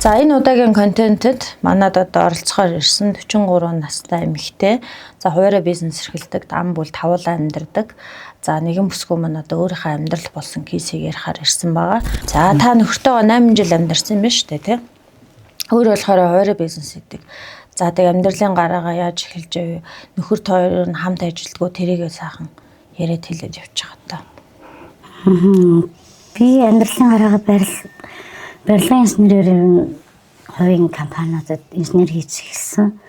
За энэ удаагийн контентэд манад одоо оролцохоор ирсэн 43 настай эмэгтэй. За хуваараа бизнес эрхэлдэг, ам бүл тавуулаа амьдардаг. За нэгэн бүсгүй мань одоо өөрийнхөө амьдрал болсон кейсийг ярихаар ирсэн байгаа. За та нөхөртөөгөө 8 жил амьдарсан юм байна шүү дээ, тий? Өөр болохоор хуваараа бизнес хийдэг. За тэг амьдралын гараагаа яаж эхэлж байв? Нөхөрт хоёр нь хамт ажилдгоо тэрийгээ сайхан яриад хэлээд явчих та. Би амьдралын гараагаа барилгын инженерээр хувийн компаниудад инженер хийж эхэлсэн.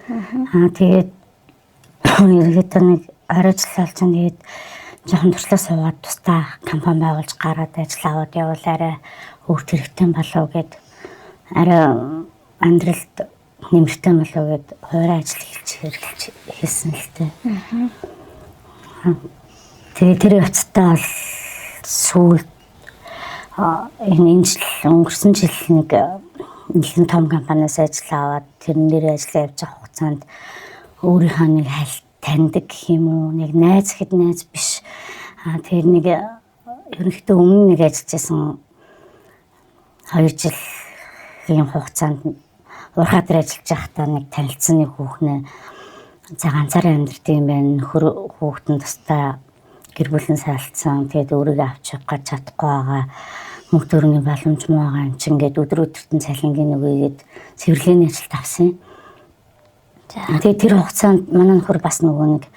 Тэгээд ерөөдөө нэг оройчлалж тэгээд жоохон туршлаа суугаад тусдаа компани байгуулж гараад ажил аваад явал арай өөр хэрэгтэй болов гэд арай амьдралд нэмэртэй болов гэд хуваараа ажил эхэлж хэлсэн л тээ. Тэгээд тэр явцдаа бол сүүл энэ жил өнгөрсөн жил нэг нэгэн том компаниас ажил аваад тэрэн дээр ажиллаж явж байгаа хугацаанд өөрийнхөө нэг хальт таньдаг гэх юм уу, нэг найз хэд найз биш. Тэр нэг ерөнхийдөө өмнө нэг ажиллаж байсан 2 жилийн хугацаанд урхаа дээр ажиллаж байхдаа нэг танилцсан нэг хүүхнээ за ганцаараа амьдардаг юм байна. Нөхөр хүүхдэн тусдаа гэр бүлийн сайлцсан. Тэгээд өөрийгөө авч явах гэж чадахгүй байгаа. Мөнгө төрний боломж муу байгаа юм чинь ингээд өдөр өдөртөн цалингийн нөгөөгээд цэвэрлэгийн ажилд авсан. Тэгээд тэр хугацаанд манай нөхөр бас нөгөө нэг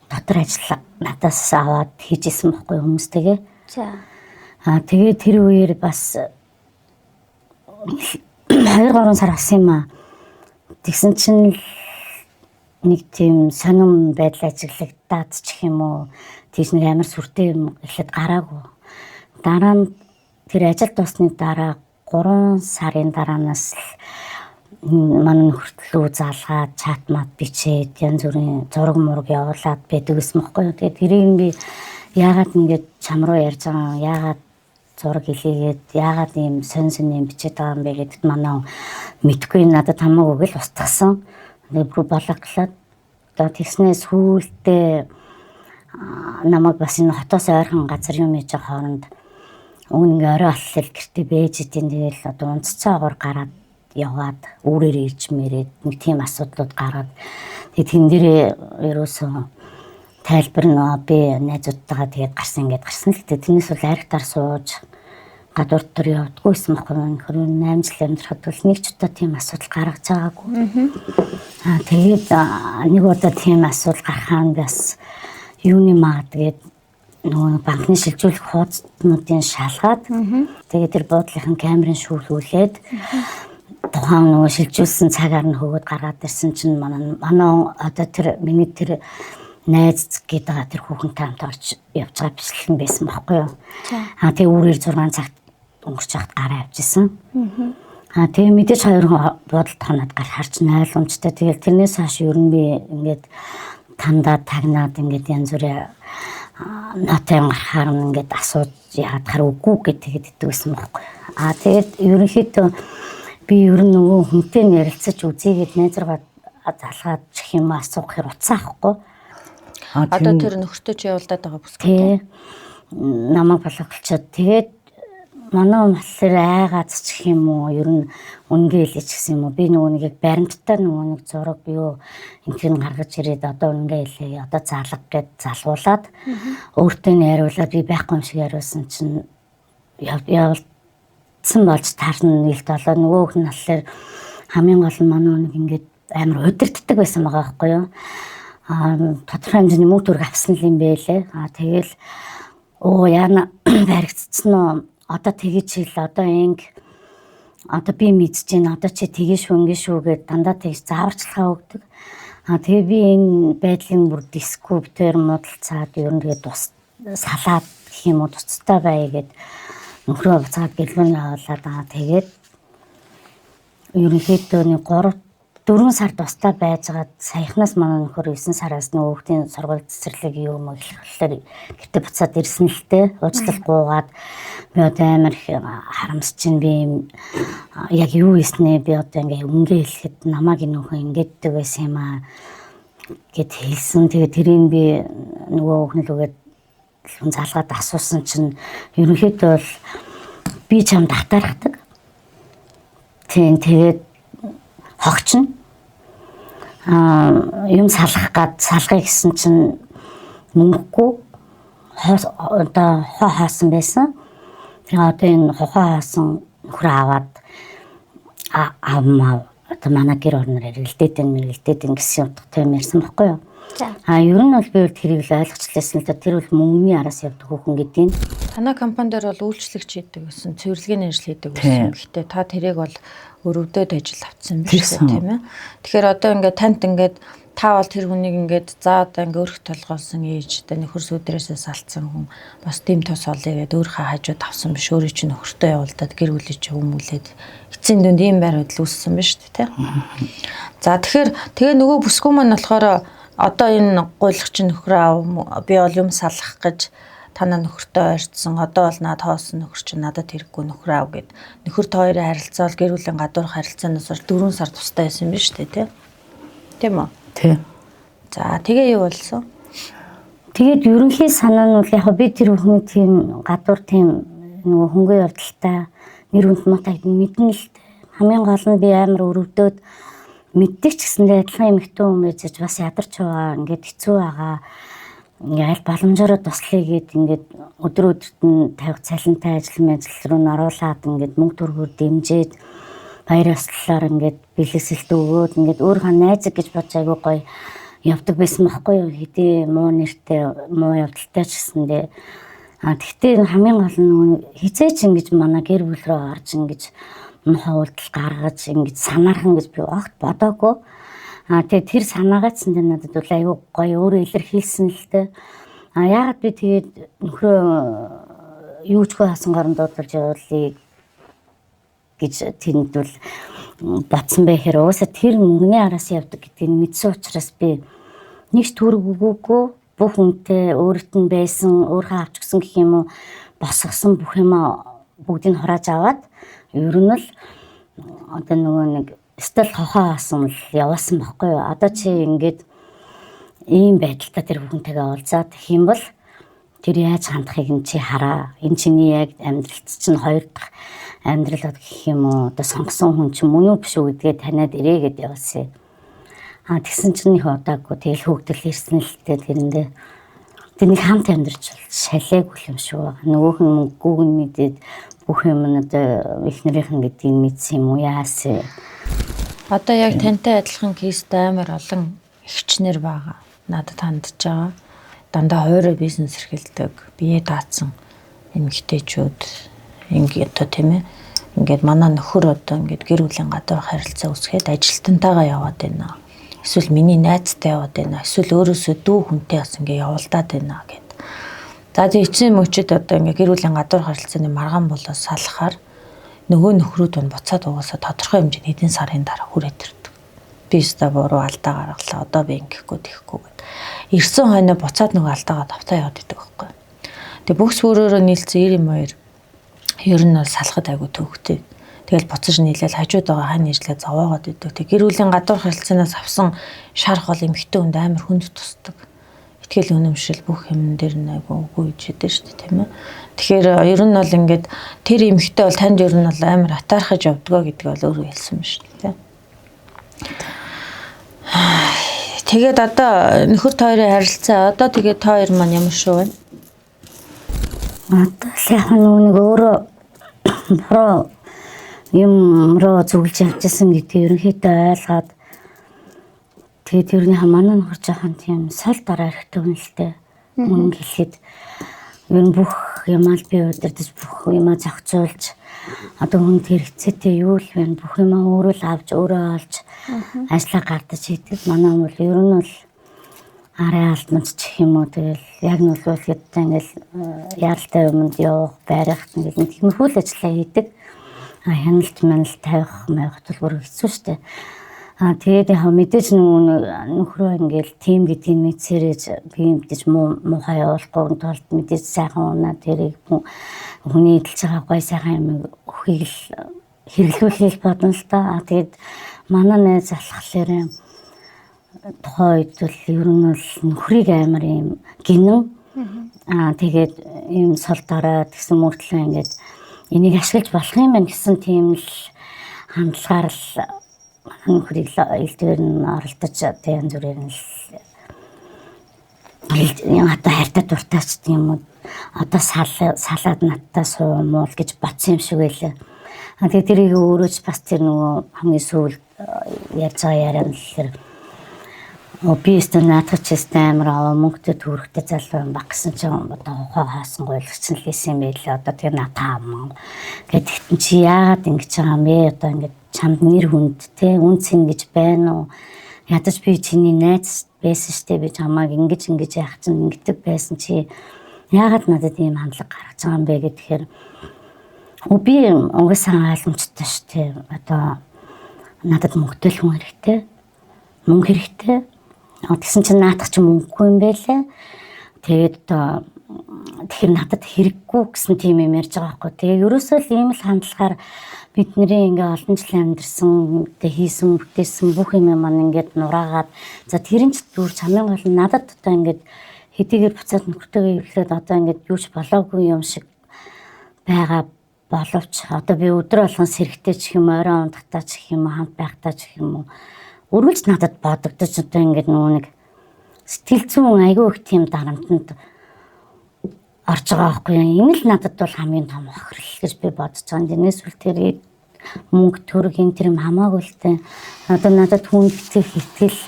дотор ажил надаас аваад хийжсэн байхгүй хүмүүстэйгээ. Тэгээд тэр үеэр бас 2-3 сар авсан юм аа. Тэгсэн чинь нэг тийм сонирм байдал ажиглагдаад ч гэх юм уу. Тийш нэг амар сүртэй юм эхлээд гараагүй. Дараа нь тэр ажил дуусны дараа 3 сарын дараанаас манай нөхөртлөө залгаад чат мат бичээд янз бүрийн зураг мураг явуулаад байдаг гэсэн мөхгүй. Тэгээд тэрийг би яагаад ингэж чам руу ярьж байгаа юм, яагаад зураг илгээгээд яагаад ийм сонь юм бичээд байгаа юм бэ гэдэгт манай мэдгүй надад хамаагүй л устгасан. Тэгээд бүр бологлоод тэгснээс сүүлдээ намайг бас энэ хотоос ойрхон газар юм хийж байгаа хооронд ингээ орой алхал гэртээ бэж идэн тэгэл одоо унццаа агуур гараад яваад өөрөөр ирж мэрээд нэг тийм асуудлууд гараад тэгээд тэн дээрээ ерөөсөө тайлбар нөө би найзуудтайгаа тэгээд гарсан л дээ. Тэрнээс бол аригтаар сууж гадуур төр явдггүйсэн байхгүй нөхөр 8 жил амьдрахад бол нэг ч удаа тийм асуудал гаргаж байгаагүй. Тэгээд нэг удаа тийм асуудал гарахаа бас юуны маа тэгээд нөгөө банкны шилжүүлэх хуудасуудын шалгаад тэгээд тэр буудлынхын камерын шүүлгүүлээд тухайн нөгөө шилжүүлсэн цагаар нь хөгөөд гаргаад ирсэн чинь манай одоо тэр миний тэр найз гэдэг тэр хүүхэнтэй хамт орж явж байгаа бичлэн байсан байхгүй юу. Тэгээ өөрөөр 6 цагт өнгөрч яхад гараа авчихсан. Тэгээ мэдээж хоёр буудалд хоноод харж ойлгомжтой. Тэгэл тэрнээс хойш ер нь би ингээд тандаа тагнаад ингээд янз бүрийн натан гарахаар ингээд асууж яагаад хар үгүй гэдэг байсан байхгүй. Тэгээд ерөнхийдөө би ер нь нөгөө хүнтэй ярилцаж үзьегээд найзраа залгаад чих юм асуух хэр утсаахгүй. Одоо тэр нөхөртөө чи явуулдаад байгаа бүсгүй. Намайг болгочиход тэгээд манай болохоор айгааз чих юм уу ер нь үнгээ хэлээч гэсэн юм уу. Би нөгөө нэг баримттай нөгөө нэг зураг юу инкэн гаргаж ирээд одоо үнгээ хэлээ. Одоо залга гэд залгуулад өөртөө найруулаад би байхгүй юм шиг яриулсан чинь явуулсан болж таарна нэлт болоо. Нөгөөх нь болохоор хамгийн гол нь манай нэг ингээд амар удирддаг байсан байгаа байхгүй юу. Тодорхой хэмжээний мөнгө төгрөг авсан юм байлээ. Тэгэл яана баригдсан уу? Одоо тэгэж хэл одоо одоо би мэдэж байна. Одоо чи тэгэж шүү гэд дандаа тэгж зааварчилгаа өгдөг. Тэгээ би энэ байдлын бүр дискуптер модалцаад ер нь тэгээ салаад гэх юм уу туцтай бай гэд нөхрөө буцаад гэлмэн явуулаад тэгээд ерөнхийдөө нэг 3-4 сар тустай байжгаад саяхнаас манай нөхөр 9 сараас нөгөө хүүхдийн сургууль цэцэрлэг юм эхлэхээр гэртээ буцаад ирсэн л тээ. Уучлал гуугаад би одоо амар их харамсаж чинь би яг юу хийснэ би одоо ингээ үнгээ хэлэхэд намайг нөхөн ингэдэг байсан юм аа гэд хэлсэн. Тэгээ тэрийг би нөгөө хүүхнэлүүгээд залгаад асуусан чинь ерөнхийдөө бол би чамд татаархдаг. Тийм тэгээд хогч нь юм салгахыг гэсэн чинь мөнгөгүй одоо хоо хаасан байсан. Тэгээ одоо энэ хохоо хаасан нөхөр аваад аамаа одоо манай гэр орноор эргэлдээд гэсэн утгатай ярьсан байхгүй юу? Ер нь бол би тэрийг л ойлгочлээсэн л да тэр бол мөнгөний араас явдаг хүүхэн гэдгийг. Танай компани дээр бол үйлчлэгч хийдэг гэсэн, цэвэрлэгийн ажил хийдэг гэсэн. Гэхдээ та тэрийг бол өрөвдөд ажил авсан биш үү тийм ээ. Тэгэхээр одоо ингээд танд ингээд та бол тэр хүнийг ингээд за одоо ингээд өрх толгоолсон ээж одоо нөхөр сүдрээсээ салцсан хүн бас тийм тос олъё гэдэг өөрийнхөө хажууд авсан биш өөрөө чинь нөхөртөө явуулдаад гэр бүлээ чи хүмүүлээд эцсийн дүнд ийм байр байдал үүссэн биш үү тийм. За тэгэхээр нөгөө бүсгүй маань болохоор одоо энэ гуйлгч нөхрөө аав би бол юм салах гэж танаа нөхөртөө ойрцсон. Одоо бол наад хоосон нөхөр чинь надад хэрэггүй нөхөр аав гэд. Нөхөрт хоёрын харилцаал гэр бүлийн гадуурх харилцаанаас 4 сар тустай байсан биз дээ тий. Тийм үү? Тийм. За тэгээ юу болсон? Тэгээд ерөнхий санаа нь бол яг би тэр хүн тийм гадуур тийм нөгөө хөнгөө явдалтай нэр хүнд муутай мэднэ л хамгийн гол нь би амар өрөвдөөд мэддэг ч гэсэндээ адилхан эмэгтэй хүн байж бас ядарч байгаа ингээд хэцүү байгаа. Ингээл боломжоор туслая гэд ингээд өдөр өдөрт нь тавих цалинтай ажил руу оруулаад ингээд мөнгө төгрөгөөр дэмжиж баяр ёслолоор ингээд бэлгэсэлт өгөөд ингээд өөрийнхөө найз гэж бодож айгүй гоё явдаг байсан байхгүй юу? Хэдий муу нэртэй муу явдалтай ч гэсэндээ тэгтээ хамгийн гол нь хизээч ингэж манай гэр бүл рүү орж ингэж муухай үйлдэл гаргаж ингэж санаархан гэж би огт бодоогүй. Тэгээ тэр санаагаа ч энэ надад бол айгүй гоё өөрөө илэрхийлсэн л дээ. Яагаад би тэгээд нөхрөө юучгүй хасан гарын дуудаж явуулъя гэж тэнд бол батсан байх хэрэг уусаа тэр мөнгөний араас явдаг гэдгийг мэдсэн учраас би нэгч төрөг өгөөгүй бүх хүнтэй өөрт нь байсан өөрхөө авч гисэн гэх юм уу босгосон бүх юм бүгдийг хурааж аваад ер нь л одоо нөгөө нэг стил хохоо хасан л явуулсан байхгүй юу. Одоо чи ингээд ийм байдалтай тэр бүхэнтэйгээ уулзаад гэх юм бол тэр яаж хандахыг нь чи хараа. Энэ чиний яг амьдралт чинь хоёр дахь амьдрал гэх юм уу одоо сонгосон хүн чинь мөн үү биш үү гэдгээ таниад ирээгээд явуулсан. Тэгсэн чинь их удаагүй тэгэл хөөгдөл ирсэн л дээ тэрэндээ. Тэр нэг хамт амьдарч шалээгүй юм шүү. Нөгөөх нь мөнгөг нь мэдээд бүх юм нь одоо ихнэрийнхэн гэдгийг мэдсэн юм уу яасан. Одоо яг тантай адилхан кейстэй амар олон эгчнэр байгаа. Надад хандж байгаа. Дандаа хоороо бизнес эрхэлдэг, бие даацсан эмэгтэйчүүд ингээд одоо тийм ээ. Ингээд манай нөхөр одоо ингээд гэр бүлийн гадуур харилцаа үүсгээд ажилтнтайгаа яваад байна. Эсвэл миний найзтай яваад байна. Эсвэл өөрөөсөө дүү хүнтэй бас ингээд явуулдаад байна гэд. За тийм эцсийн мөчөд одоо ингээд гэр бүлийн гадуур харилцааны маргаан болоо салахаар нөгөө нөхрүүд нь буцаад угаасаа тодорхой хэмжээний хэдэн сарын дараа хүрээд ирдэг. Би өстө буруу алдаа гаргалаа. Одоо би ингэхгүй тэхгүй гэд. Ирсэн хойно буцаад нөгөө алдаагаа давтаа яваад идэг байхгүй. Тэгээ бүх сүрөөрөө нийлцэн 92 ер нь бол салахад айгу төвхтэй. Тэгэл буцаж нийлээл хажууд байгаа хань ижлээ зовоогоод идэг. Тэг гэр бүлийн гадуур харилцаанаас авсан шарх бол эмэгтэй хүнд амар хүнд тусдаг. Итгэл үнэмшил бүх юм дээр нь айгу үгүй ижэдэж шүү дээ тийм ээ. Тэгэхээр ер нь бол ингээд тэр эмэгтэй бол танд ер нь бол амар атаархаж явдгаа гэдэг бол өөрөө хэлсэн ба шүү дээ. Тэгээд одоо нөхөр хоёрын харилцаа одоо тэгээд та хоёр маань ямар шүү вэ? Одоо яг нэг өөрөө буруу юм руу зөвлөж явчихсан гэдгийг ерөнхийдөө ойлгоод тэгээд ерний манай нөхөр жоохон тийм сол дараа хэрэгтэй хүн л дээ. Мөнгө хэлэхэд ер нь бүх юмаа би удирдах бүх юмаа зохицуулж одоо хүнд хэрэгцээтэй юу л вэ бүх юмаа өөрөө л авч өөрөө олж ажиллаа гардаж хийдэг. Манай бол ер нь бол арай алдмаж чих юм уу тэгэл яг нь бол ядтай ингээл яралтай юмд явах байрах ингээл тиймэрхүү л ажиллаа хийдэг. Хяналт манал тавих бол бүр хэцүү шттэ. Тэгээд яг мэдээж нөхрөө ингээл тим гэдгийг мэдсэрэж би мэдээж муухай явуулахгүй тулд мэдээж сайхан унаа тэрийг хүний эдэлж байгаа гой сайхан юм өхийг л хэрэглүүлэх бодно л та. Тэгээд манай найз алхахлаар тухайн үед бол ер нь бол нөхрийг амар юм гинэн тэгээд ийм сол дараа тэгсэн мөртлөө ингээд энийг ашиглаж болох юм байна гэсэн тийм л хандлагаар л нөхрийг илтгэр нь оролдож янз бүрээр нь одоо хайртай дуртайч юм уу одоо салаад надтай суумуул гэж бодсон юм шиг байлаа. Тэгээд тэрийг өөрөөч бас тэр нөгөө хамгийн сүүл ярьж байгаа яриа нь л би өстө наадах амар мөнгөтэй төрөхтэй залуу юм баг гэсэн чинь одоо ухаа хаасан гойлгоч нь лээсэн юм байлаа. Одоо тэр натаа юм. Гэтэл чи яагаад ингэж байгаа юм бэ? Одоо ингэж чамд нэр хүнд те үнц ингэж байна уу? Ядаж би чиний найз байсан штэ би чамааг ингэж яах чинь ингэдэг байсан чи яагаад надад ийм хандлага гаргаж байгаа юм бэ гэхээр би угаасаа ойлгомжтой штэ одоо надад мөнгөтэй л хүн хэрэгтэй мөнгө хэрэгтэй тэгсэн чинь наадах чи мөнгөгүй юм байлээ тэгээд одоо тэгэхээр надад хэрэггүй гэсэн тийм юм ярьж байгаа байхгүй тэгээд ерөөсөө л ийм л хандлагаар бидний ингээ олон жил амьдэрсэн хийсэн бүтээсэн бүх юм маань ингээд нураагаад за тэр нь ч дүр чамын гол надад одоо ингээд хэдийгээр буцаад нөхөртөөгөө ирлээд одоо ингээд юуч болоогүй юм шиг байгаа боловч одоо би өдөр болгон сэрэгтэй ч юм орой ундахтаа ч юм хамт байхдаа ч юм уу өргөлж надад бодогдож одоо ингээд нөгөө нэг сэтгэл зүйн айгүй их тийм дарамтанд орж байгаа байхгүй юу. Энэ л надад бол хамгийн том хохирол гэж би бодож байгаа. Тэрнээс үл тэр мөнгө төгрөг энэ тэр юм хамаагүй л дээ. Одоо надад хүн итгэл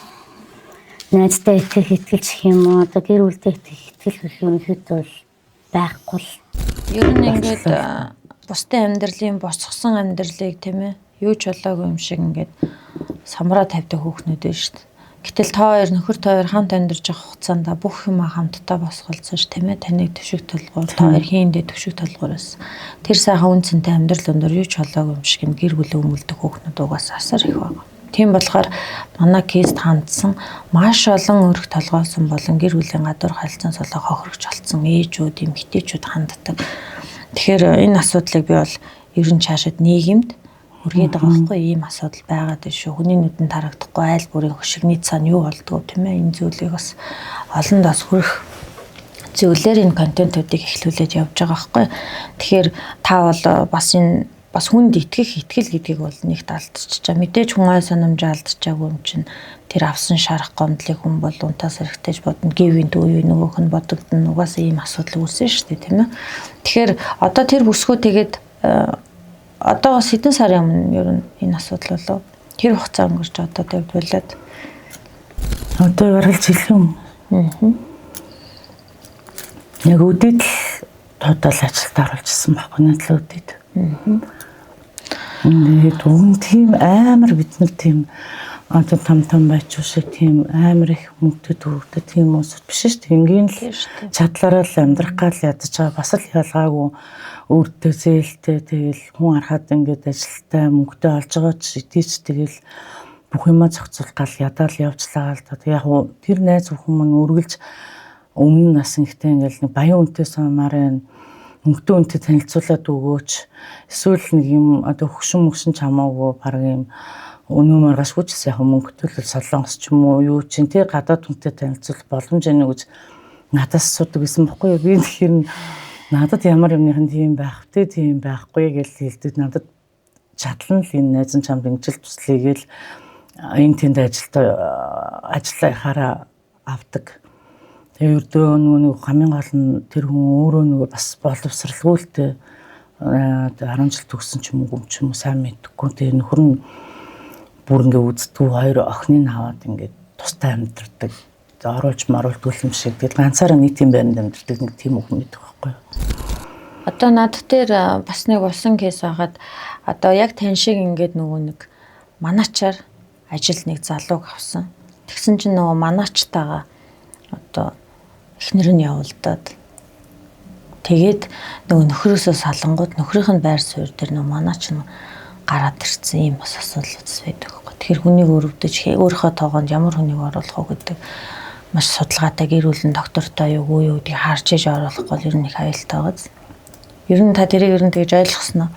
найзтай итгэл ч юм уу одоо гэр бүлтэй итгэл ерөнхийдөө бол байхгүй л. Ер нь ингээд бусдын амьдралын босгосон амьдралыг тийм ээ юу ч болоогүй юм шиг ингээд самраа тавьдаг хүүхнүүд байна шүү дээ. Гэтэл та хоёр нөхөр та хоёр хамт амьдарч байгаа хугацаанд бүх юм хамтдаа босголцож тийм ээ таныг төвшиг толгуур та хоёр хийндээ төвшиг толгуураас тэр сайхан үнцэнтэй амьдрал өндөр юу ч болоогүй юм шиг гэр бүлээ өмөлдөх хүүхнүүд угаасаа асар их байна. Тийм болохоор манай кейст хандсан маш олон өрх толгойлсон болон гэр бүлийн гадуур харилцан солоо хохирогч болсон ээжүүд эмэгтэйчүүд ханддаг. Тэгэхээр энэ асуудлыг би бол ер нь цаашид нийгэмд үргээд байгаа байхгүй ийм асуудал байгаад байна шүү. Хүний нүдэнд харагдахгүй айл бүрийн хөшигний цаана юу болдгоо тийм ээ энэ зүйлийг бас олондоос хүрэх зөвлөөр энэ контентуудыг эхлүүлээд явж байгаа байхгүй. Тэгэхээр та бол бас хүнд итгэх итгэл гэдгийг бол нэгт алдчихжээ. Мэдээж хүн ой санамж алдчихаагүй юм чинь тэр авсан шарах гомдлыг хүн бол унтаас эрэхтэж бодно. Гэвийн дүү нөгөөх нь бодогдно. Угаасаа ийм асуудал үүснэ шүү дээ тийм ээ. Тэгэхээр одоо тэр бүсгөө тэгээд одоо бас хэдэн сарын өмнө ер нь энэ асуудал болов. Тэр хугацаа өнгөрч одоо тавьдуулаад одоо бараг жилийн өмнө. Яг үдэд тоотол ажилд оруулжсэн байхгүй надлаа үдэд. Тэгээд үн тийм амар бид нар тийм одоо том байч шиг тийм амар их мөнгөтэй төгрөгтэй тийм уус биш шүү дээ. Ингийн л чадлаараа л амьдрах гал ядаж байгаа бас л ялгаагүй өөртөө зээлтэй тэгэл хүн харахад ингээд ажилтаа мөнгөтэй олж байгаа ч идэж тэгэл бүх юмаа зохицуулах гал ядаал явжлаа л да. Яг уу тэр найз бүхэн мань үргэлж өмнө нас ихтэй ингээд нэг баян үнэтэй сумаараа мөнгөтэй үнэтэй танилцуулаад өгөөч эсвэл нэг юм одоо хөгшин чамаагүй баг юм өнөө маргаш хүчс яг мөнгөтэй л солонгос ч юм уу юу чинь тий гадаад үнэтэй танилцуулах боломж байна гэж надаас асуудаг гэсэн бохгүй юу. Би тэгэхээр надад ямар юмныхан тийм байх вэ тийм байхгүй гэж хэлдэг. Надад чадлан л энэ найз чамд ингэж туслая гээл энэ тэнд ажиллаа хараа авдаг. Тэгээ өрдөө нөгөө хамгийн гол нь тэр хүн өөрөө нөгөө бас боловсралгүйтэй 10 жил төгссөн ч юм уу сайн мэдгүй. Тэгээ нөхөр нь бүр ингээ үздэггүй хоёр охиныг аваад ингээ тустай амьдэрдэг. Оруулж маруулдаг юм шиг. Тэгэл ганцаараа нийтийн байранд амьдэрдэг нэг тийм хүн байдаг байхгүй юу. Одоо над дээр бас нэг усан кейс байгаад одоо яг тань шиг ингээд нөгөө нэг манаачаар ажил нэг залууг авсан. Тэгсэн чинь нөгөө манаачтайгаа одоо эхнэр нь явуулдаад тэгээд нөгөө нөхрөөсөө салангууд нөхрийнх нь байр суурь дээр нөгөө манаач нь гараад ирсэн юм бас асуудал үзс байдаг байхгүй. Тэгэхээр хүнийг өрөвдөж өөрийнхөө тоогонд ямар хүнийг оруулах уу гэдэг маш судалгаатай гэр бүлийн доктортой юу юу гэдгийг харж иж оруулах гол ер нь их аюултай байгаа. Ер нь та тэрийг ер нь тэгж ойлгосноо.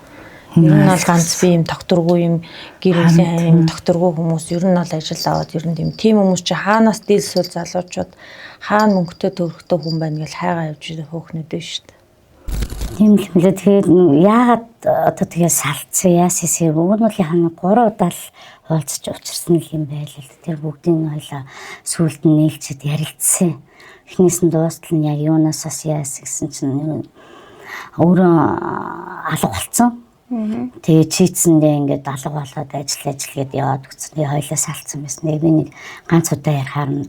Ер нь бол ганц би юм докторгүй юм гэр бүлийн докторгүй хүмүүс ер нь бол ажил аваад ер нь тийм хүмүүс чи хаанаас дийлсүүл залуучууд хаана мөнгөтэй төгрөгтэй хүн байна гэж хайгаа явж байгаа хөөхнүүд байна шүү дээ. Тийм л билээ. Тэгээд яагаад одоо тэгээ салцсан яасэсээ өгнөлийн 3 удаа л уулзч учирсан юм байл л. Тэр бүгдийн хоёлаа сүулт нь нээлчэд ярилцсан. Эхнээс нь дуустал нь яг юунаас яас гэсэн чинь өөрөө алга болцсон. Тэгээ чийцэндээ ингээд алга болоод ажил гээд яваад өгсөн. Тэгээ хоёлаа салцсан байсан. Би нэг ганц удаа ярихаар нь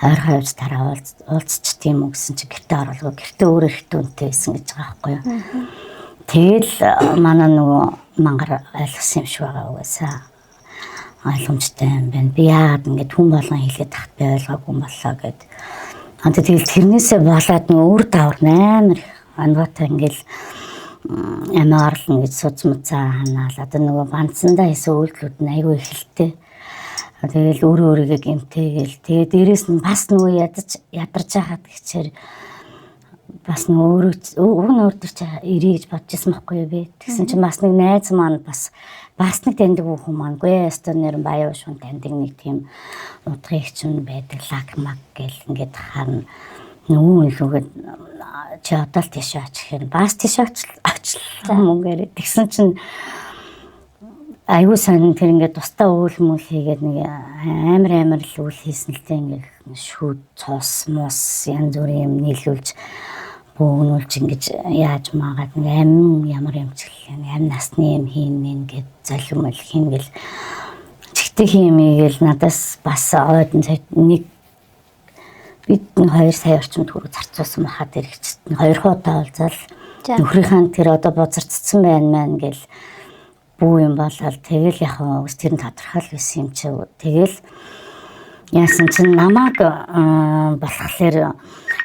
ойрхон явж дараа уулзч тийм үг гэсэн чи гэртээ оруулгаа. Гэртээ өөрөө ихтэй үнтэй байсан гэж байгаа байхгүй юу. Тэгэл манай нөгөө мангар ойлгосон юм шиг байгаа угаасаа. Ойлгомжтой юм байна. Би яагаад ингээд хүн болгон хэлээд тахт би ойлгоогүй юм боллоо гэд. Тэгэл тэрнээсээ болоод нөгөө үр давар амар анвата ингээл амаарлан гэж суцмцаа ханаал. Одоо нөгөө банцсандаа хийсэн үйлдэлүүд нь айгүй ихэлтэй. Тэгэл өөрийгөө гэмтээгээл тэгээ дээрэс нь бас нөгөө ядарч байхад гэчээр бас нөгөө өөрөө ч ирээ гэж бодчихсон байхгүй юу би. Тэгсэн чинь бас нэг найз маань бас нэг таньдаг хүн маангүй ястаа нэр баяа шун таньдаг нэг тийм удгын хчин байдаг лагмаг гэл ингээд харна нөгөө лүгэд чи одоо л тийш очих юм бас тийш очлаа мөнгөөр тэгсэн чинь аюу сан тэр ингээд тустаа үйл мүл хийгээд нэг амар л үйл хийсэн л дээ ингээд шүүд цус мус янз бүрийн юм нийлүүлж бөөгнүүлж ингэж яаж maaгаад нэг амин ямар юм чихлээ амин насны юм хийн гэд залхимэл хийнгээл чигтэй хиймгээл надаас бас ойдон нэг бид 2 сая орчим төгрөг зарцуулсан бахад ирэгчд 2 удаа уулзаал нөхрийнхээ тэр одоо бозарцсан байна мэн гэл бүү юм болоод тэгэл яхаа ус тэр нь тодорхой байсан юм чи тэгэл яасан чинь намайг болохоор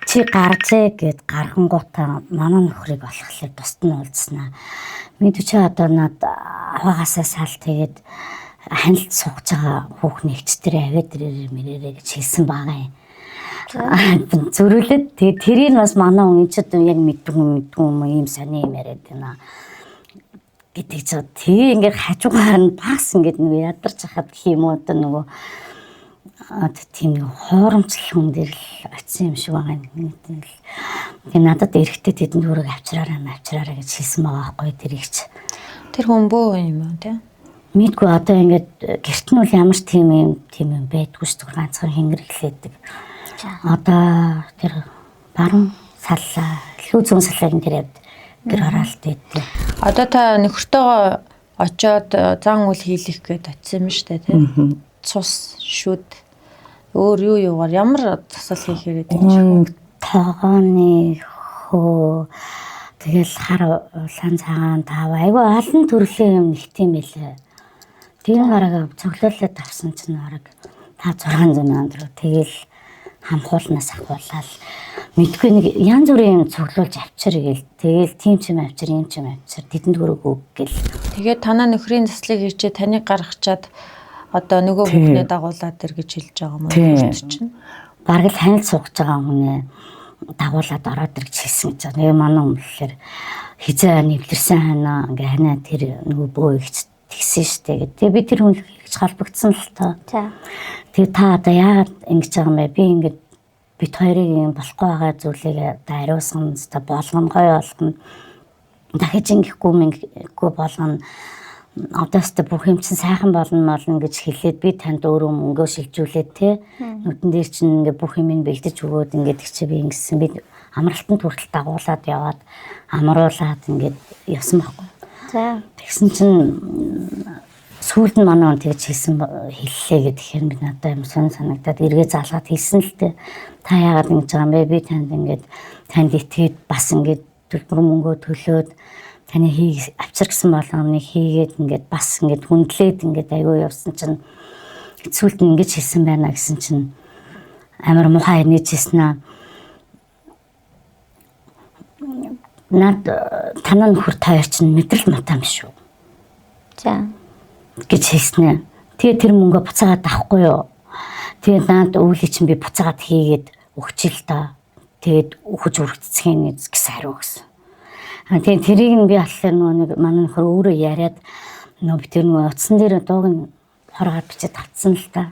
чи гаржээ гэд гаргангуудаа манай нөхрийг болохоор бусд нь уулзнаа. Мэд чи одоо над аваагасаа сал тэгээд ханилт сууж байгаа хүүхний хчтэр аваад ирээрээ гэж хэлсэн байгаа юм. Зөрүүлээд тэгээд тэрийг бас манай хүн ч одоо яг мэдгүй юм сони юм яриад байна. Гэдэг чи тэгээ ингээд хажуугаар нь бас ингээд нэг ядарч хахад гэх юм уу одоо нөгөө тийм нэг хооромжлол хүн дээр л очисон юм шиг байгаа юм. Тэгээ надад эрэхтэй тэдэнд өрөөг авчраарай гэж хэлсэн байгаа байхгүй тэр ихч. Тэр хүн бөө юм уу тий? Мэдгүй одоо ингээд гэрт нь үл ямар тийм юм байдгүй шүү дээ ганцхан хингэр эхлэдэг. Одоо тэр баруун саллаа лүү зүүн саллаагийн тэр явд гэр хараалт байдээ. Одоо та нөхөртөөгөө очиод зан үйл хийлэх гээд очисон юм шүү дээ тий? Цус шүд өөр юугаар ямар засал хийхээр гэдэг юм тооны хөө тэгэл хар улаан цагаан тав айгүй олон төрлийн юм нэгтэм байлээ. Тэр гараг цоглуулаад авсан чинь бараг 500-600 сая төгрөг тэгэл хамхуулнаас ахуулаад мэдгүй нэг янз бүрийн юм цоглуулж авчир гээл тэгэл тийм ч юм авчир юм ч юм авчир тэдэнд өрөг өг гэл. Тэгээд танаа нөхрийн заслыг хийчээ таныг гаргачаад одоо нөгөө бүхнээ дагуулад ир гэж хэлж байгаа юм уу чинь. Бараг л ханилт сууж байгаа хүнээ дагуулад ороод ир гэж хэлсэн гэж байгаа. Тэгээ манай өмнөхөр хизээ нэвлэрсэн ханаа ингээ ханаа тэр нөгөө бөө ихч тэгсэн штэ гэдэг. Тэгээ би тэр хүн хэрэгж халбагдсан л тоо. Тэгээ та одоо яагаад ингэж байгаа юм бэ? Би ингээд бит хоёрыг юм болохгүй байгаа зүйлийг одоо ариусан өстой болгоно гоё болгоно. Дахиж ингэхгүй болгоно. Одоо ч бүх юм чинь сайхан болно гэж хэлээд би танд өөрөө мөнгөө шилжүүлээд те нүдэн дээр чинь ингээ бүх юм бэлдэж өгөөд ингээд их чи би ингэсэн би амралтанд хүртэл дагуулад яваад амруулаад ингээд явсан байхгүй. За тэгсэн чинь сүүлд нь манай хүн тэгж хэллээ гэхээр би надад юм санагдаад эргээ залгаад хэлсэн л те та яагаад ингэж байгаа юм бэ би танд ингээд танд итгээд бас ингээд төлбөр мөнгөө төлөөд таны авчир гэсэн болгоныг хийгээд ингээд бас ингээд хүндлээд ингээд аягүй явсан чинь сүүлд нь ингэж хэлсэн байна гэсэн чинь амар мухай нээжсэн аа. Наад танаа нөхөр таяр чинь мэдрэл матам шүү. За гэж хэлсэн. Тэгээ тэр мөнгө буцаагаад авахгүй юу. Тэгээ наад өвлий чинь би буцаагаад хийгээд өгчил та. Тэгээд өгч үргэлцэх гэсэн хариу өгсөн. Тэгээ тэрийг нь би болохоор нэг манай нөхөр өөрөө яриад би тэр утсан дээр дууг нь хоргаад бичиж татсан л та.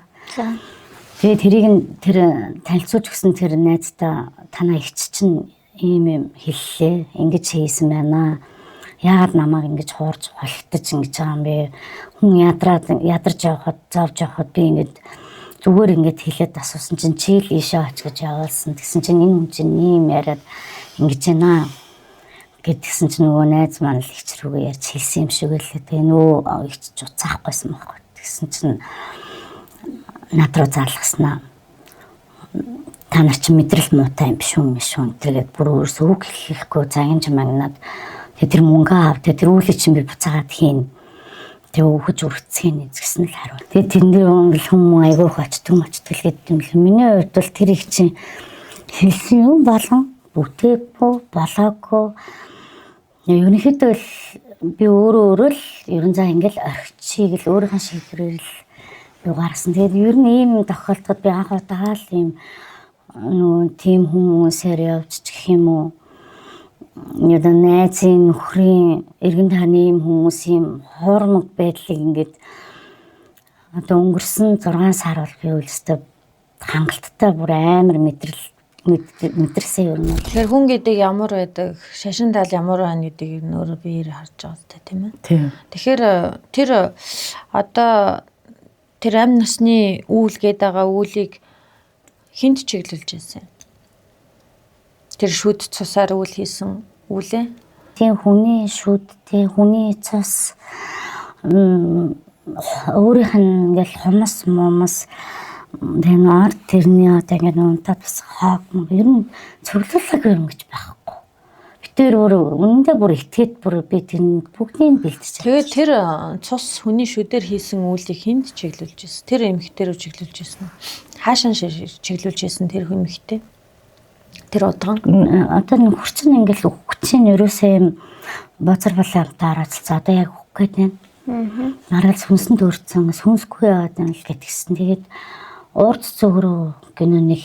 Тэгээ тэрийг нь тэр танилцуулж өгсөн тэр найздаа танаа ичч чинь ийм хэллээ. Ингэж хийсэн байна. Яагаад намайг ингэж хуурж холтож ингэж байгаа юм бэ? Хүн ядарч явхад, зовж явхад би ингэж зүгээр ингэж хэлээд асуусан чинь чи л ийшээ оч гэж явуулсан. Тэгсэн чинь энэ хүн чинь ийм яриад ингэж байна гэдгсэн чинь нөгөө найз маань л ичрүүгээ ярьж хэлсэн юм шиг байлээ. Тэгээ нөө ичж уцаахгүйсэн байхгүй. Тэгсэн чинь над руу зарлгаснаа. Та нар чи мэдрэл муутай юм биш үү? Тэгээд бүр өөрөөсөө үг хэлэхгүй загинж магнаад тэр мөнгө ав тэр үүлээ чинь би буцаагаад хийн. Тэгээ өөхөж үргэцхийн гэсэн л харуул. Тэгээ тэрнээ өнгөл хүмүүс айгүйх очтгоо гэдэг юм л. Миний хувьд бол тэр их чинь хэлсэн юм болон бүтээгүй болоогүй. Ерөнхийдөө л би өөрөө л ерөн за ингээл орхичийг л өөрийнхөө шийдвэрээр л би гаргасан. Тэгээд ер нь ийм тохиолдолд би анх удаага л ийм нөгөө тийм хүмүүсээр явж гэх юм уу. Яда найзын нөхрийн эргэн тойрны ийм хүмүүсийн хуурмаг байдлыг ингээд одоо өнгөрсөн 6 сар бол би өөрөөсөө хангалттай бүр амар мэдэрсэн юм. Тэгэхээр хүн гэдэг ямар байдаг, шашин тал ямар байна гэдгийг нөр биеэр харж байгаа зү тийм ээ. Тийм. Тэгэхээр тэр одоо тэр амь насны үйл гээд байгаа үйлийг хинт чиглүүлж байсан. Тэр шүд цусаар үйл хийсэн үлээ. Тийм хүний шүд, тийм хүний цус өөрийнх нь ингээл хумс момс тийм арт тэрний одоо ингээд унтаад бас хааг ер нь цоглуулаагүй юм гэж байхгүй. Тэр үнэндээ бүр итгээд бүр би тэр бүгдийг бэлдэж. Тэгээд тэр цус хүний шүдээр хийсэн үйлийг хинт чиглүүлж байсан. Тэр эмэгтэй рүү чиглүүлж байсан. Хаашаа чиглүүлж байсан тэр эмэгтэй. Тэр удаа одоо нэг хурцэн ингээл өгчийн ерөөсөө юм базар балаа дараацсан. Одоо яг өгөх гээд байна. Маргаал сүнсэнд өрцөн сүнсгүй яваад байна л гэтгсэн. Тэгээд урд цогроо гинөнийг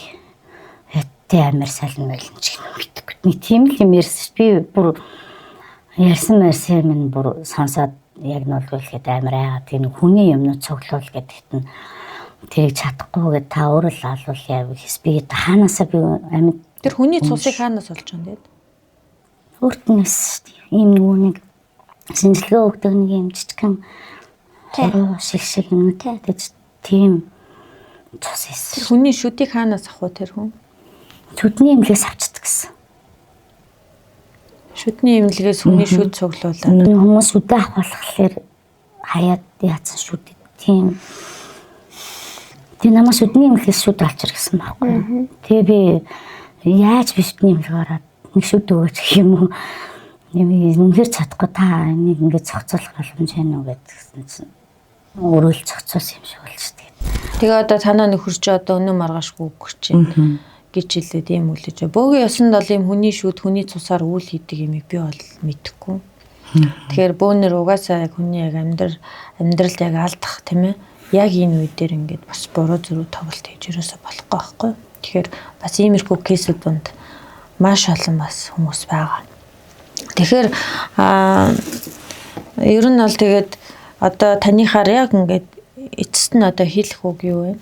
хэттэй амар сална байлж гинэ гэдэггүй. Нэг тийм л юм ярьсан. Би бүр ярьсан минь бүр сонсоод яг нь бол ихэд амар айгаад тийм хүний юмнууд цоглуул гэдэгт нь тэрийг чадахгүй гэдэг та өөрөө л алуул яв гэс би хаанасаа би амьд тэр хүний цусыг хаанаас олж байгаа юм бэ? Өөртнээс ийм нэг шинжилгээ өгдөг нэг юм жижигхэн хороо шиг юм тэгээд тийм цус эс. Тэр хүний шүдийг хаанаас авах вэ тэр хүн? Шүдний эмнэлгээс авчдаг гэсэн. Шүдний эмнэлгээс хүний шүд цуглуулаад. Хүмүүс шүдээ авах болохоор хаяад яатсан шүд тийм. Тэгээ намайг шүдний эмнэлгээс шүд алчир гэсэн байхгүй. Тэгээ би яаж би шүдний эмнэлэг ороод нэг шүд өгөөч гэх юм уу? Үнэхээр чадахгүй та энийг ингээд зохицуулах боломж байна уу гэдгсэн чинь өөрөө л зохицуулсан юм шиг болж тэгээд. Тэгээ одоо танаа нөхөрч одоо өнөө маргаашгүй өгөх чинь гэж хэлээд ийм үлээж. Бөөгийн ёсонд бол ийм хүний шүд хүний цусаар үйл хийдэг юмыг би бол мэдэхгүй. Тэгэхээр бөөнөр угаасаа яг хүний яг амьдралд яг алдах тийм ээ. Яг энэ үе дээр ингээд бас буруу зүрх тоглолт хийж ерөөсө болохгүй байхгүй. Тэгэхээр бас иймэрхүү кейсүүд донд маш олон бас хүмүүс байгаа. Тэгэхээр ер нь бол тэгээд одоо таныхаар яг ингээд эцэст нь одоо хэлэх үг юу вэ?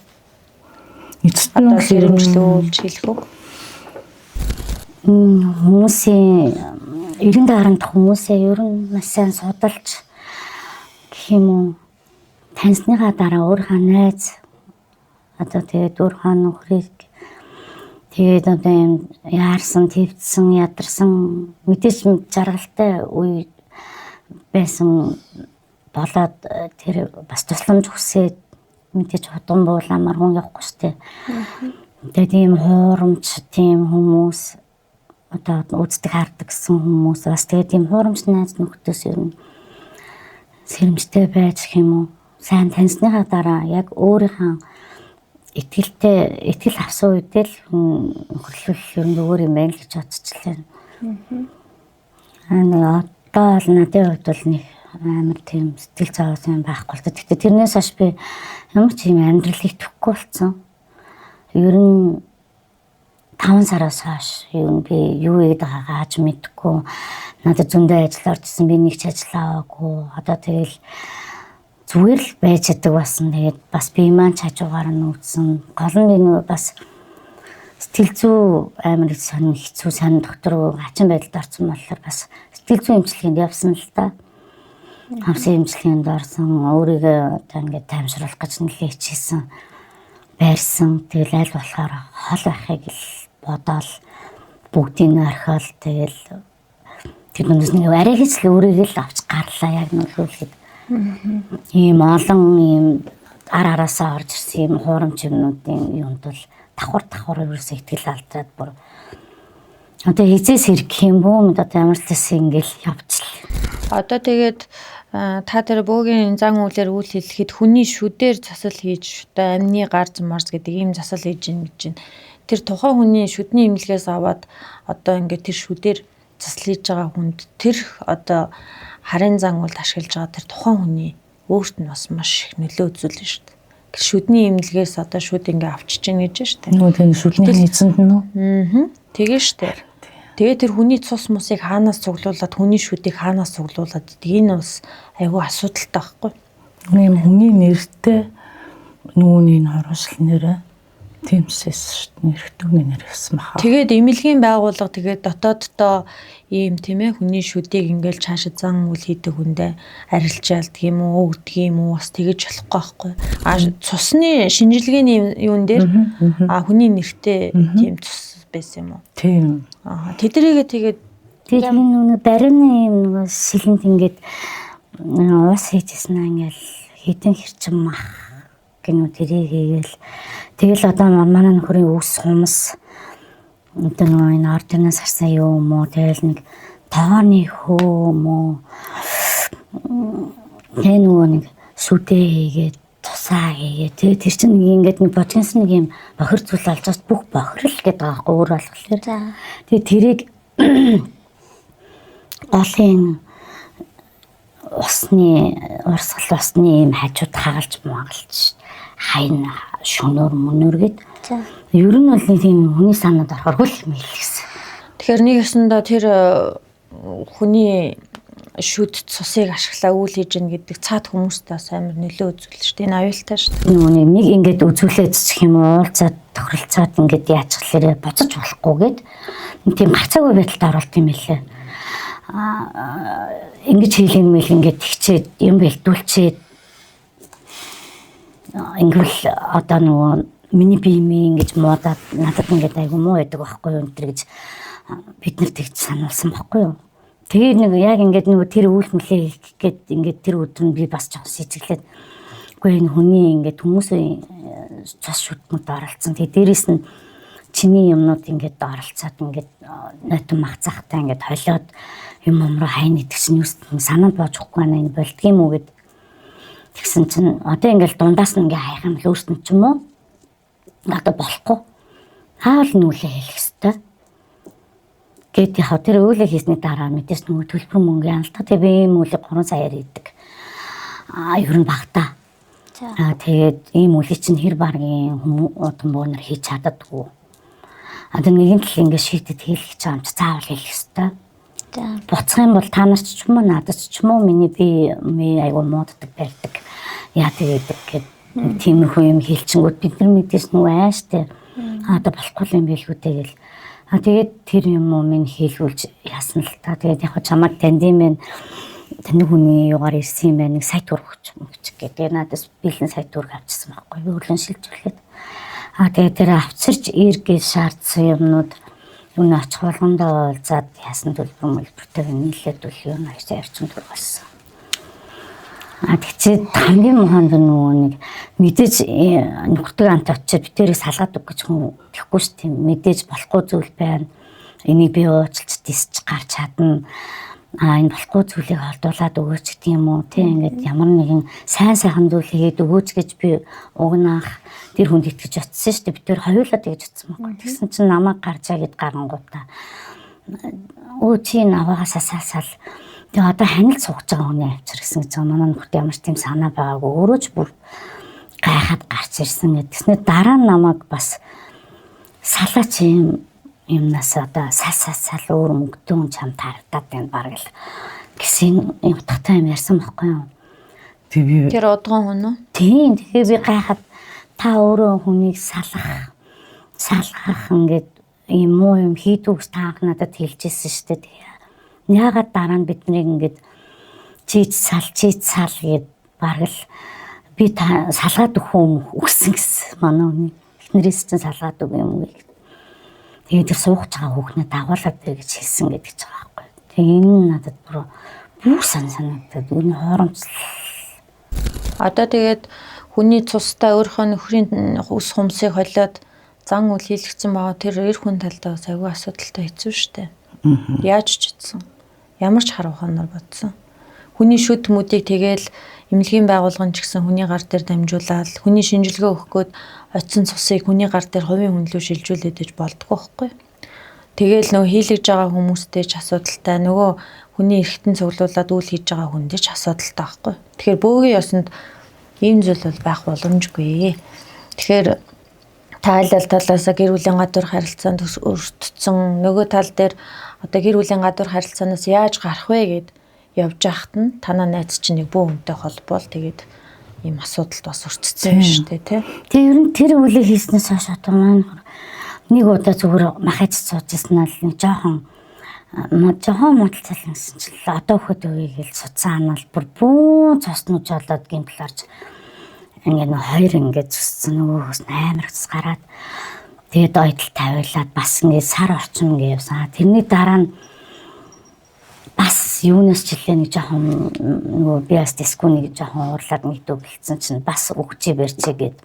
Эцэст нь хэрэмжлүүлж хэлэх үг. Хүмүүсийн 90 дарамт хүмүүсээ ер нь маш сайн судалж гэх юм уу таньсныхаа дараа өөрийнхөө найз одоо тэгээд өөрийнхөө нөхрийг тэгээд одоо юм яарсан, твцсэн, ядарсан мэдээж жаргалтай үе байсан болоод тэр бас тусламж хүсээд мэдээж худам бууламар хүн явахгүй штэ. Тэгээд ийм хуурамч тийм хүмүүс одоо үздэг хардаг гэсэн хүмүүс бас тэгээд ийм хуурамч найз нөхдөс ер нь сэрэмжтэй байж гэх юм уу сайн таньсныхаа дараа яг өөрийнхөө итгэл авсан үедээ л хөрлөх ер нь өөр юм байна л гэж бодчихлаа. Одоо бол надад хувьд бол нэг амар тийм сэтгэл зовоос юм байхгүй л та. Гэхдээ тэрнээс хойш би ямар ч юм амьдралыг төхгүй болсон. Ер нь 5 сараас хойш ер нь би юу хийгээд байгаагаа аж мэдэхгүй. Надад зөндөө ажил оржсэн би нэг ч ажил аваагүй. Одоо тэгэл зүгээр л байж байгаа басан. Тэгээд бас би маань ч хажуугаар нь үүсэн. Гол нь би бас сэтгэл зүй амар их сонин хэцүү сонин доктор хачин байдалд орсон болохоор бас сэтгэл зүй эмчилгээнд явсан л та. Хамсын эмчилгээнд орсон, өөрийгөө одоо ингээд таймшруулах гэж нэлээд хичээсэн, байрсан. Тэгэл аль болохоор хол байхыг л бодоол бүгдийг нь орхиол тэгэл тэр нүнээс нэг арай хийц л өөрийгөө л авч гарлаа яг нүлүүлэхэд. Ийм олон ийм араасаа орж ирсэн ийм хуурамч юмнуудын юунд бол давхар ерөөсөө ихтгэл алдраад бүр одоо хизээс хэрэг юм бүү одоо ямар ч гэсэн ингээл явчихлаа. Одоо тэгээд та тэр бөөгийн зан үйлээр үйл хэлэхэд хүний шүдээр засал хийж одоо амны гарц марц гэдэг ийм засал хийж ийн гэж байна. Тэр тухайн хүний шүдний имлгээс аваад одоо ингээд тэр шүдээр засал хийж байгаа хүнд тэр одоо харийн зан үйлд ашиглаж байгаа тэр тухайн хүний өөрт нь бас маш их нөлөө үзүүлнэ шүү дээ. Шүдний имлгээс одоо шүд ингээ авчиж гин гэж шүү дээ. Нүү тэр шүдний эзэнд нь үү? Тэгээ шүү дээ. Тэгээ тэр хүний цус мусыг хаанаас цуглуулад хүний шүдийг хаанаас цуглуулад энэ бас айгүй асуудалтай байхгүй. Ийм хүний нэртэй нүүний харуулсал нэрээ тэмсэс шүү дээ. Нэрхтүгний нэр гэсэн баха. Тэгээд эмнэлгийн байгууллага тэгээд дотооддоо ийм тийм ээ хүний шүдийг ингээл цаашаа зан үйл хийдэг хүндээ арилжаалд юм уу өгдөг юм уу бас тэгэж болохгүй байхгүй. Цусны шинжилгээний юун дээр хүний нэртэй тийм цус байсан юм уу? Тийм. Тэдрийгээ тэгээд энэ нэг барины юм нэг сэлэнд ингээд ус хийжсэн ингээл хитэн хэрчим мах гэнүү тэрийг хийгээл тэгэл одоо манай нөхрийн үс хумс одоо энэ ордоноос харсан юм уу тэгэл нэг тооны хөө мó тэгээ нөгөө нэг сүдээ хийгээд тусаа хийгээ тэгээ тэр чинь ингээд нэг бодгонс нэг юм бохир зүйл олж бас бүх бохирл гэдэг байгаа байхгүй өөр болохоор тэгээ тэрийг голын урсгал усны юм хажууд хагалж маагалж хайн шөнөөр мөнөөр гэд. Ер нь бол тийм хүний санаанд орохоор хөл юм хэлсэн. Тэгэхээр нэг ёсондоо тэр хүний шүд цусыг ашиглаа үйл хийж гин гэдэг цаад хүмүүстээс амар нөлөө үзүүлж шүү дээ. Энэ аюултай шүү дээ. Нөгөө нэг ингээд үзүүлээд чих юм уулзаад тохиролцоод ингээд яачихлаарэ буцаж болохгүй гэд тийм гарцаагүй байдалд оруулт юм хэлээ. Ингэж хийлгэнмэл ингээд тэгчээд юм бэлдүүлчээд ингээл одоо нөгөө миний биемээ ингэж муудаад надад ингээд айгу муу байдаг байхгүй юу энэ гэж бид нар тэгж сануулсан байхгүй юу. Тэгээ нэг яг ингээд нөгөө тэр үйлмэлээ хийх гээд ингээд тэр өдөр нь би бас жоос сэжиглээд үгүй энэ хүний ингээд хүмүүсийн цус шүтмөд оролцсон. Тэгээ дээрэс нь чиний юмнууд ингээд оролцоод ингээд нойтон махцахтай ингээд холиод юм руу хайн идэх чинь юу санаанд боожхгүй байна энэ болдгийм үү гэд тэгсэн чинь одоо ингээд дундаас нь ингээд хайх юм л өөртөө ч юм уу надад болохгүй хаал нүүлээ хэлэх хэвээр гэт яа тэр өөлөө хийсний дараа мэдээс нөгөө төлбөр мөнгө яалта тэг би ийм үлийг 3 саяар идэг ер нь багтаа тэгээд ийм үлийг чинь хэр баргийн хүмүүс бөөнөр хийж чаддаггүй одоо нэгэн тал ингээд шийдэд хэлэх гэж юм чи заавал хэлэх хэвээр буцах юм бол та нар ч юм уу надад ч юм уу миний би айгу мууддаг байдаг яа тэгээд тиймэрхүү юм хэлчихэнгүүт бид нар мэдээс нөгөө ааштай одоо болохгүй юм билгүү тэгэл тэгээд тэр юм уу минь хийлгүүлж яасан л та тэгээд яг чамаг тандим байна таны хүний югаар ирсэн юм байна нэг сайт өргөч гэдэг надаас бэлэн сайт өрг авчихсан байхгүй өглөн шилжүүлээд тэгээд тэр авчирч иргээс шаардсан юмнууд юуны очих болгондоо уулзаад яасан төлбөр мөлбөртэйг нийлээд үл юу нэг ярьсан төр болсон. Тэгчээд хамгийн муханд нөгөө нэг мэдээж нөхдөг амт очиод битэрийг салгаад өг гэж хүн тэгэхгүй шүү дээ. Мэдээж болохгүй зүйл байна. Энийг би уучлж дисч гарч чадна. Энэ болохгүй зүйлийг холдуулаад өгөөч гэдэг юм уу тийм ингээд ямар нэгэн сайн сайхан зүйл хийгээд өгөөч гэж би угнаах тэр хүнд итгэж очсон шүү дээ. Би тэр хоёулаа тэгж утсан байхгүй. Тэгсэн чинь намайг гарчаа гэд гарангуудаа өө чи наваагаас асаасаал тэгээ одоо ханилд сууж байгаа хүний авчир гэсэн гэж манай нөхд ямар ч тийм санаа байгаагүй өөрөө ч бүр гайхаад гарч ирсэн гэдгснээр дараа нь намайг бас салаач юмнаас одоо сал өөр мөнгөдөн чам тарагдаад байна баг л гэсэн юм утгатай юм ярьсан байхгүй юу. Тэр удган хүн үү? Тийм тэгээ би гайхаад та өөрөө хүнийг салах салгах ингээд юм уу юм хийдүүгс таах надад хэлжсэн шүү дээ. Яагаад дараа нь биднийг ингээд чийц сал гэд бараг л би та салгаад өгсөн гэсэн манай үний эхнэрээс чинь салгаад өг юм уу. Тэгээд тэр суугч байгаа хүүхнээ дагуулад гэж хэлсэн гэдэг ч байгаа байхгүй. Тэгээд энэ надад бүр санагдаад үүний хоромжлол. Одоо тэгээд хүний цустай өөрийнхөө нөхрийн ус хумсыг холиод зан үйл хийлгцэн байгаа тэр эр хүн талдаа бас аюу асуудалтай хэцүү штэ. Яаж ч идсэн. Ямар ч харав хоноор бодсон. Хүний шүд мөдийг тэгээл эмнэлгийн байгууллагын ч гэсэн хүний гар дээр дамжуулаад хүний шинжилгээ өгөх гээд очисон цусыг хүний гар дээр хувийн хүн рүү шилжүүлээд иж болдгоо байхгүй. Тэгээл нөгөө хийлгэж байгаа хүмүүстэй ч асуудалтай, нөгөө хүний эргэтэн цуглуулад үйл хийж байгаа хүндээ ч асуудалтай байхгүй. Тэгэхээр бөөгийн ёсонд ийм зүйл бол байх боломжгүй. Тэгэхээр таалал талаасаа гэр бүлийн гадуур харилцаанд өртсөн нөгөө тал дээр одоо гэр бүлийн гадуур харилцаанаас яаж гарах вэ гэд явж байхад нь танаа найз чинь нэг бөө хүнтэй холбоол тэгээд ийм асуудалд бас өртсөн юм шүү дээ тий. Тэгээ ер нь тэр үлээ хийснээс хойш одоо маань нэг удаа зүгээр махаж сууж ирсэн нь нэг жоохон модалцал гэсэн чинь одоо хөхөд үеийг л суцсан анал бүр цоснож болоод гимпларч ингээд хоёр ингээд зүссэн нөгөөс амар цус гараад тэгээд ойдол тавиулаад бас ингээд сар орчин ингээд явсан. Тэрний дараа нь бас юунаас ч хэлээ нэг жоохон нөгөө биас дискуны жоохон уурлаад нэгдүү гэлцэн чинь бас өгчээ барьчээ гээд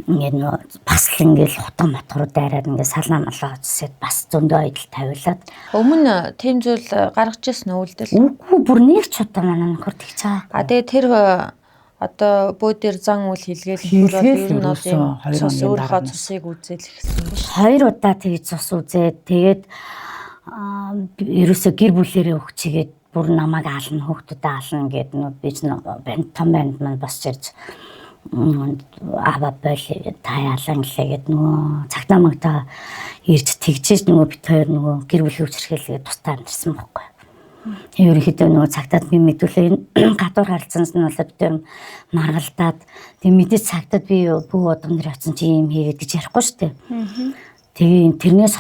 ингээд нөгөө бас л ингээд хутан мотгороо дайраад ингээд салаа малаа өсөд бас зөндөө ойдол тавиулаад өмнө тийм зүйл гаргаж ирсэн үйлдэл. үгүй бүр нэг ч удаа манай нөхөр тэгж байгаа. Тэгээд тэр одоо бөөдөр зан үйл хийлгээл ер нь бол юм цус өөрийнхөө цусыг үзэл ихсэн биш. 2 удаа тэгж цус үзээд тэгээд ерөөсө гэр бүлээрээ өгчигээд бүр намайг аална хүүхдүүдэд аална гэд нөө би ч том банд маань босч ирж ава бэл таяалан гэлээгээд нөгөө цагтаа магтаа ирж тэгжээж нөгөө бит хоёр нөгөө гэр бүлийн хүчирхээлгээд тустай амьдсан байхгүй. Ерөнхийдөө нөгөө цагтаад би мэдүүлээ гадуур харилцаанаас нь болоод битэр маргалдаад тэг мэдээ цагтаад би бүү удам дээр авсан чи юм хийгээд гэж ярихгүй шүү дээ. Тэгээ тэрнээс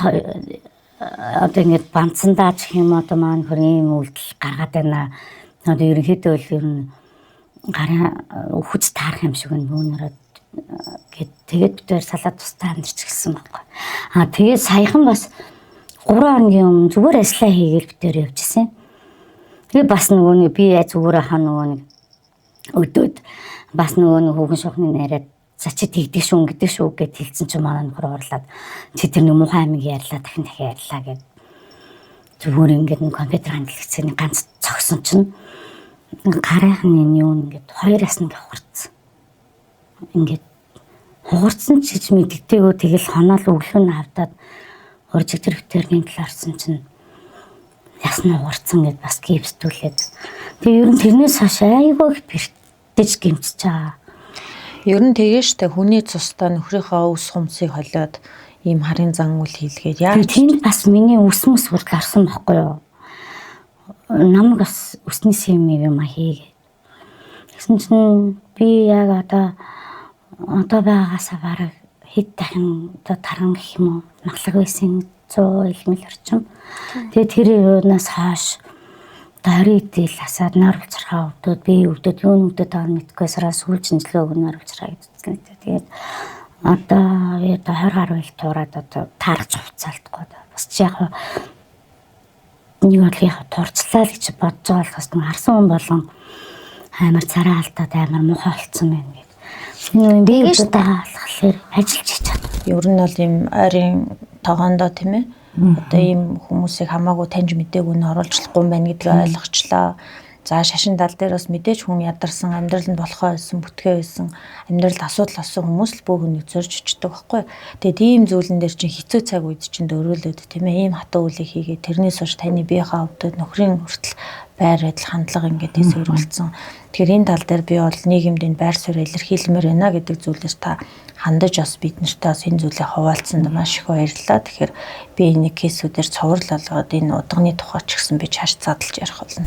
одоо ингэж банцсандаа ч юм одоо маань хөр ийм үйлдэл гаргаад байна. Одоо ерөнхийдөө л ер нь гарын өвхөж таарах юм шиг байна бүүнөрөө гэд тэгээд битэр салаад тустай амьдч гисэн байхгүй. Тэгээд саяхан бас 3 хоногийн өмнө зүгээр ажиллаа хийгээл битэр явжсэн. Тэгээ бас нөгөө би зүгээр хаа нөгөө нэг өдөөд бас нөгөө хүүхэн шохны найраад за чи тэгдэг шүү гэдэг шүү гэд хэлсэн чинь манай нөхөр уурлаад чи тэр нэг муухай амиг ярьлаа дахин ярьлаа гэд зүгээр ингээд нэг компьютер хандлагцны ганц цогсон чинь гарынхны юу ингээд хоёроос нэг хугарцсан. Ингээд хугарцсан ч гэж мэддэгтэйгөө тэгэл хоноол өглөө нь хавтаад уржиг тэрхтэргийн талаарсан чинь ясна хугарцсан гэд бас гипстүүлээд тэгээ ер нь тэрнээс хойш айгүй их бэртэж гимтэж байгаа. Ер нь тэгээ штэ хүний цустай нөхрийнхөө ус хумсыг холиод ийм харын зан үйл хийлгээд яа. Тийм бас миний үсмэс хүртэл арсан байхгүй юу. Намайг бас үсний сэмийг юм хийгээд. Тэгсэн чинь би яг одоо байгаагасаа бараг хэд дахин одоо таран гэх юм уу маглаг байсан 100 илмэл орчим. Тэгээ тэр юунаас хойш 20 идэл хасаад нар улцрахаа өвдөд би өвдөд юу өвдөд байгаа мэдгүй сараа сүүл шинжилгээ өгнөр улцрахаа гэдсэн. Тэгээд одоо 20 гаруй ил туураад одоо таарч хувцаалтгүй бас чи яг нэг бодлого турцлаа л гэж бодож байгаа болохоос харсан хүн болон амар царай алдаад амар муухай болцсон байна гэдэг. Энэ би удаа болохоор ажиллаж чадсан. Ер нь бол ийм ойрын тогоондоо тийм ээ. Одоо ийм хүмүүсийг хамаагүй таньж мдээгүй нь оруулжлахгүй юм байна гэдгийг ойлгочлаа. За шашин тал дээр бас мэдээж хүн ядарсан, амьдралд болохоо байсан, бүтгээ байсан, амьдралд асуудал болсон хүмүүс л бүх хүнийг зорж ичдэг байхгүй. Тэгээд ийм зүйлэн дээр чинь хэцүү цаг үед чинь дөрөөлөд тийм ээ ийм хатуу үлийг хийгээд тэрнээс хойш таны биеийнхээ өвдөд нөхрийн хүртэл байр адил хандлага ингээд эсвэрлсэн. Тэгэхээр энэ тал дээр би бол нийгэмд энэ байр суурь илэрхийлмээр байна гэдэг зүйлээс та хандаж бас бид нартай бас энэ зүйлийг хуваалцсанд маш их баярлалаа. Тэгэхээр би энэ кейсүүдээр цуврал болгоод энэ удагны тухай ч гэсэн би чааш задлж ярих болно.